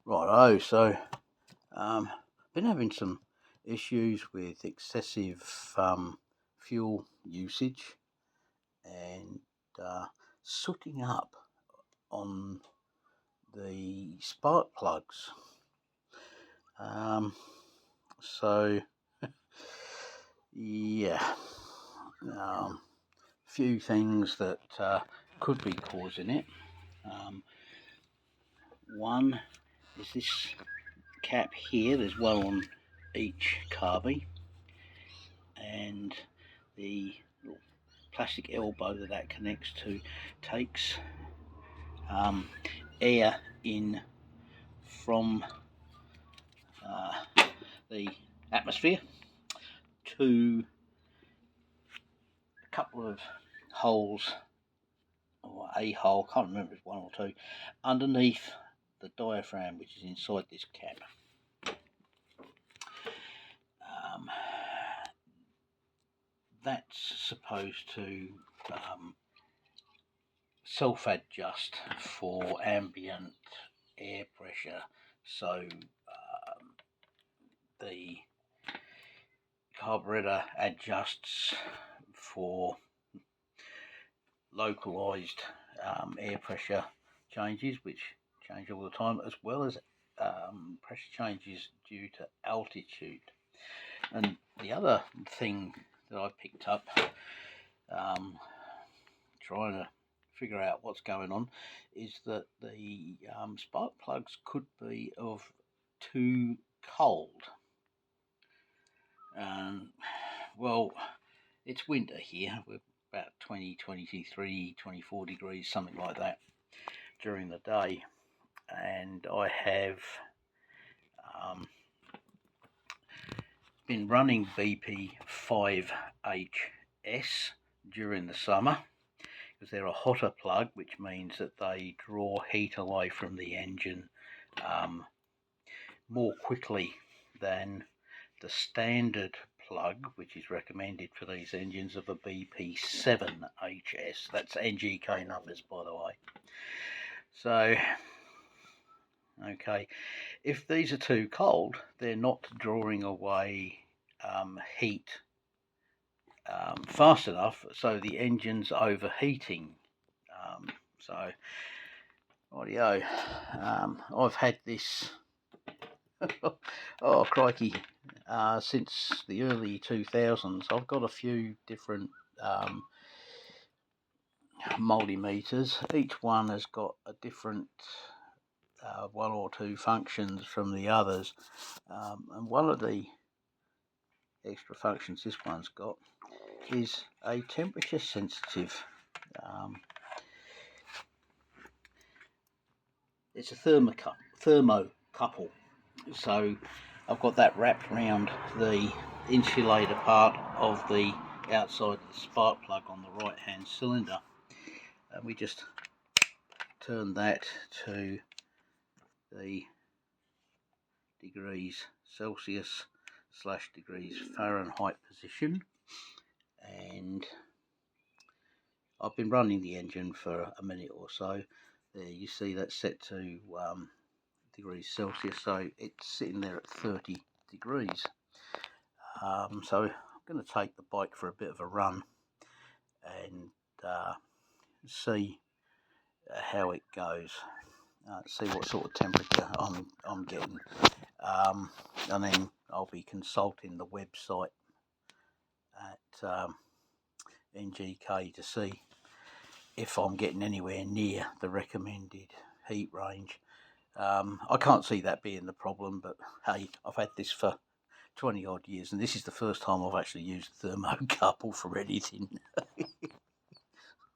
Righto, so been having some issues with excessive fuel usage and sooting up on the spark plugs. So yeah, few things that could be causing it. One is this cap here. There's one on each carbie, and the little plastic elbow that connects to takes air in from the atmosphere to a couple of holes, or a hole, can't remember if it's one or two, underneath the diaphragm, which is inside this cap. That's supposed to self-adjust for ambient air pressure, so the carburetor adjusts for localized air pressure changes, which change all the time, as well as pressure changes due to altitude. And the other thing that I picked up trying to figure out what's going on is that the spark plugs could be of too cold. Well, it's winter here. We're about 20, 23, 24 degrees, something like that during the day. And I have been running BP5HS during the summer because they're a hotter plug, which means that they draw heat away from the engine more quickly than the standard plug, which is recommended for these engines, of a BP7HS. That's NGK numbers, by the way. So, okay, if these are too cold, they're not drawing away heat fast enough, so the engine's overheating. So, audio. I've had this, oh crikey, since the early 2000s. I've got a few different multimeters. Each one has got a different one or two functions from the others, and one of the extra functions this one's got is a temperature sensitive. It's a thermocouple, so I've got that wrapped around the insulator part of the outside of the spark plug on the right hand cylinder, and we just turn that to the degrees Celsius / degrees Fahrenheit position, and I've been running the engine for a minute or so. There you see that's set to degrees Celsius, so it's sitting there at 30 degrees. So I'm going to take the bike for a bit of a run and see how it goes. See what sort of temperature I'm getting, and then I'll be consulting the website at NGK to see if I'm getting anywhere near the recommended heat range. I can't see that being the problem, but hey, I've had this for 20 odd years, and this is the first time I've actually used a thermocouple for anything.